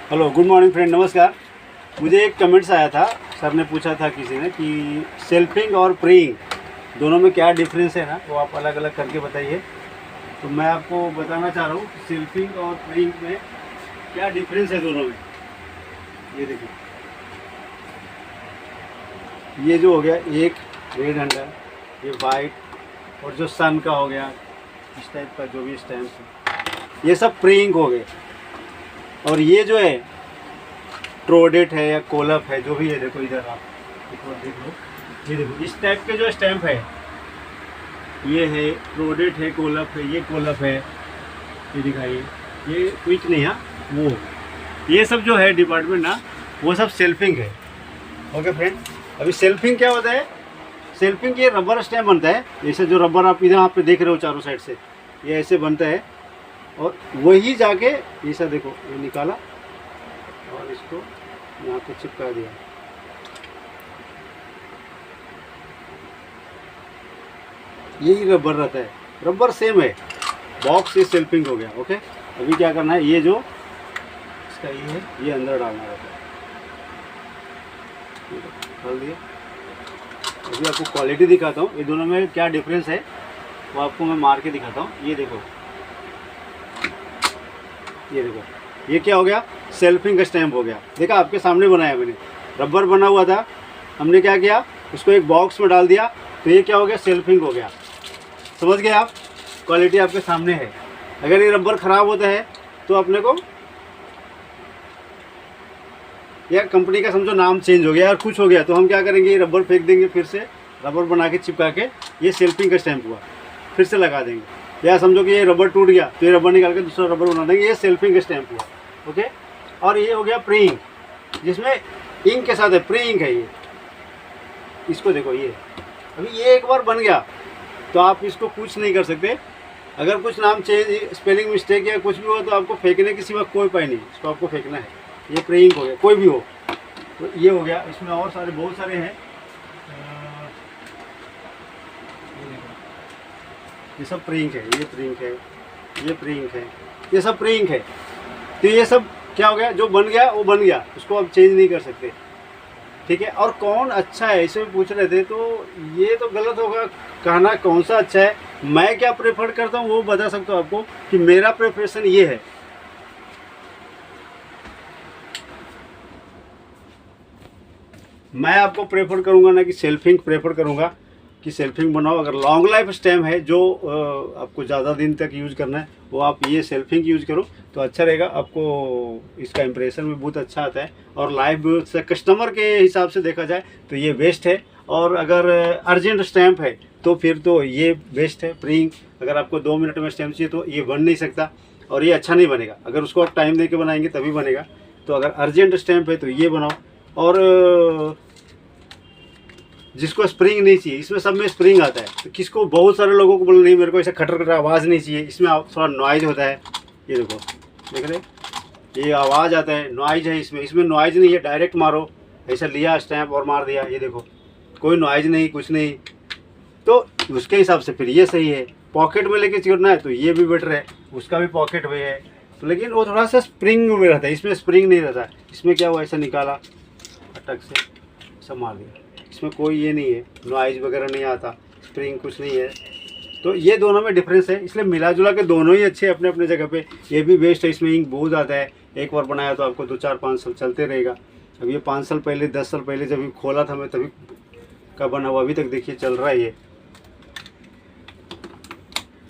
Hello, good morning friend, नमस्कार। मुझे एक कमेंट्स आया था, सर ने पूछा था किसी ने कि सेल्फिंग और प्रेइंग दोनों में क्या डिफरेंस है ना, तो आप अलग अलग करके बताइए। तो मैं आपको बताना चाह रहा हूँ कि सेल्फिंग और प्रेइंग में क्या डिफरेंस है दोनों में। ये देखिए, ये जो हो गया एक रेड हंटर, ये वाइट, और जो सन का हो गया इस टाइप का जो भी स्टैम्प है, ये सब प्रेइंग हो गए। और ये जो है ट्रोडेट है या कोलप है, जो भी है, देखो इधर आप एक बार देख लो, ये देखो इस टाइप के जो स्टैम्प है, ये है ट्रोडेट है, कोलप है, ये कोलप है, ये दिखाइए, ये क्विक नहीं है वो, ये सब जो है डिपार्टमेंट ना, वो सब सेल्फिंग है। ओके फ्रेंड, अभी सेल्फिंग क्या होता है? सेल्फिंग ये रबर स्टैम्प बनता है, जैसे जो रबर आप इधर आप पे देख रहे हो चारों साइड से, ये ऐसे बनता है। और वही जाके ऐसा देखो, ये निकाला और इसको यहाँ पे चिपका दिया। यही रबर रहता है, रबर सेम है, बॉक्स से सेल्फिंग हो गया। ओके, अभी क्या करना है, ये जो इसका ये है, ये अंदर डालना रहता है, डाल दिया। अभी आपको क्वालिटी दिखाता हूँ, ये दोनों में क्या डिफरेंस है वो आपको मैं मार के दिखाता हूँ। ये देखो, ये देखो, ये क्या हो गया, सेल्फिंग का स्टैम्प हो गया। देखा, आपके सामने बनाया मैंने, रबर बना हुआ था, हमने क्या किया, उसको एक बॉक्स में डाल दिया, तो ये क्या हो गया, सेल्फिंग हो गया। समझ गए आप? क्वालिटी आपके सामने है। अगर ये रबर ख़राब होता है तो अपने को या कंपनी का समझो नाम चेंज हो गया और कुछ हो गया, तो हम क्या करेंगे, ये रबर फेंक देंगे, फिर से रबर बना के चिपका के ये सेल्फिंग का स्टैम्प हुआ, फिर से लगा देंगे। या समझो कि ये रबर टूट गया तो ये रबर निकाल के दूसरा रबर बना देंगे, ये सेल्फिंग का स्टैम्प हुआ। ओके, और ये हो गया प्रेइंग, जिसमें इंक के साथ है, प्रेइंग है ये। इसको देखो, ये अभी ये एक बार बन गया तो आप इसको कुछ नहीं कर सकते। अगर कुछ नाम चेंज, स्पेलिंग मिस्टेक या कुछ भी हो तो आपको फेंकने के सिवा कोई उपाय नहीं, इसको आपको फेंकना है। ये प्रेइंग हो गया, कोई भी हो। तो ये हो गया, इसमें और सारे बहुत सारे हैं। ये सब प्रेइंग है, ये प्रेइंग है, ये प्रेइंग है, ये सब प्रेइंग है। तो ये सब क्या हो गया, जो बन गया वो बन गया, उसको आप चेंज नहीं कर सकते। ठीक है, और कौन अच्छा है इसे पूछ रहे थे, तो ये तो गलत होगा कहना कौन सा अच्छा है। मैं क्या प्रेफर करता हूँ वो बता सकता हूँ आपको, कि मेरा प्रेफरेशन ये है। मैं आपको प्रेफर करूँगा ना कि सेल्फिंग प्रेफर करूँगा कि सेल्फिंग बनाओ। अगर लॉन्ग लाइफ स्टैम्प है जो आपको ज़्यादा दिन तक यूज़ करना है, वो आप ये सेल्फिंग यूज़ करो तो अच्छा रहेगा। आपको इसका इंप्रेशन भी बहुत अच्छा आता है, और लाइफ भी से कस्टमर के हिसाब से देखा जाए तो ये बेस्ट है। और अगर अर्जेंट स्टैम्प है तो फिर तो ये बेस्ट है प्रेइंग। अगर आपको 2 मिनट में स्टैम्प चाहिए तो ये बन नहीं सकता, और ये अच्छा नहीं बनेगा। अगर उसको आप टाइम दे के बनाएंगे तभी बनेगा। तो अगर अर्जेंट स्टैम्प है तो ये बनाओ। और जिसको स्प्रिंग नहीं चाहिए, इसमें सब में स्प्रिंग आता है, तो किसको, बहुत सारे लोगों को बोलो नहीं मेरे को ऐसा खटर खटर आवाज़ नहीं चाहिए, इसमें थोड़ा नॉइज होता है। ये देखो, देख रहे, ये आवाज़ आता है, नॉइज है इसमें। इसमें नॉइज नहीं है, डायरेक्ट मारो, ऐसा लिया स्टैम्प और मार दिया, ये देखो कोई नॉइज नहीं, कुछ नहीं। तो उसके हिसाब से फिर ये सही है। पॉकेट में लेके चलना है तो ये भी बेटर है, उसका भी पॉकेट में है तो, लेकिन वो थोड़ा सा स्प्रिंग में रहता है, इसमें स्प्रिंग नहीं रहता है। इसमें क्या हुआ, ऐसा निकाला अटक से, ऐसा मार दिया, इसमें कोई ये नहीं है, नॉइज वगैरह नहीं आता, स्प्रिंग कुछ नहीं है। तो ये दोनों में डिफरेंस है, इसलिए मिला जुला के दोनों ही अच्छे अपने अपने जगह पे। ये भी बेस्ट है, इसमें इंक बहुत आता है, एक बार बनाया तो आपको 2 4 5 साल चलते रहेगा। अब ये 5 साल पहले, 10 साल पहले जब खोला था मैं, तभी का बना हुआ, अभी तक देखिए चल रहा है ये।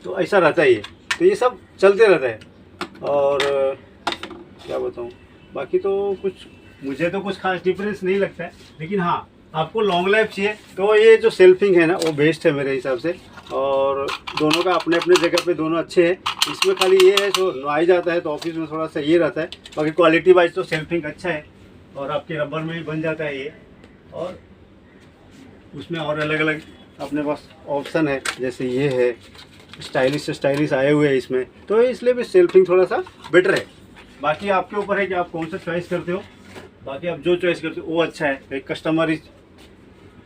तो ऐसा रहता है ये, तो ये सब चलते रहता है। और क्या बताऊँ, बाकी तो कुछ मुझे तो कुछ खास डिफरेंस नहीं लगता है। लेकिन हाँ, आपको लॉन्ग लाइफ चाहिए तो ये जो सेल्फिंग है ना, वो बेस्ट है मेरे हिसाब से। और दोनों का अपने अपने जगह पे दोनों अच्छे हैं। इसमें खाली ये है, जो नॉइज आता है तो ऑफिस में थोड़ा सा ये रहता है, बाकी क्वालिटी वाइज तो सेल्फिंग अच्छा है। और आपके रबर में भी बन जाता है ये, और उसमें और अलग अलग अपने पास ऑप्शन है, जैसे ये है, स्टाइलिश से स्टाइलिश आए हुए हैं इसमें, तो इसलिए भी सेल्फिंग थोड़ा सा बेटर है। बाकी आपके ऊपर है कि आप कौन सा चॉइस करते हो। बाकी आप जो चॉइस करते हो वो अच्छा है। एक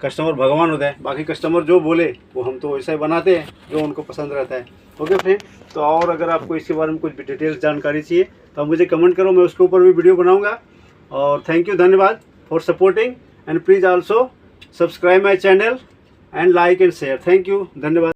कस्टमर भगवान होता है, बाकी कस्टमर जो बोले वो हम तो वैसा ही बनाते हैं जो उनको पसंद रहता है। ओके फ्रेंड, तो और अगर आपको इसके बारे में कुछ डिटेल्स जानकारी चाहिए तो आप मुझे कमेंट करो, मैं उसके ऊपर भी वीडियो बनाऊँगा। और थैंक यू, धन्यवाद for supporting and please also subscribe my channel and like and share. Thank you, धन्यवाद।